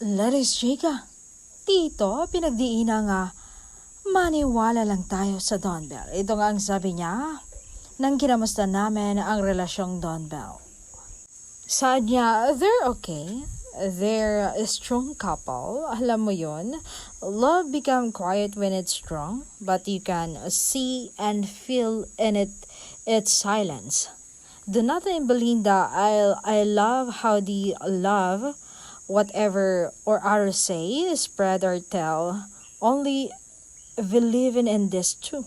Laris Chica, Tito, pinagdiina nga, maniwala lang tayo sa Don Bell. Ito nga ang sabi niya, nang kinamusta namin ang relasyong Don Bell. Saad niya, they're okay. They're a strong couple. Alam mo yun, love become quiet when it's strong, but you can see and feel in its silence. Donata and Belinda, I love how the love, whatever or others say, spread or tell, only believing in this too.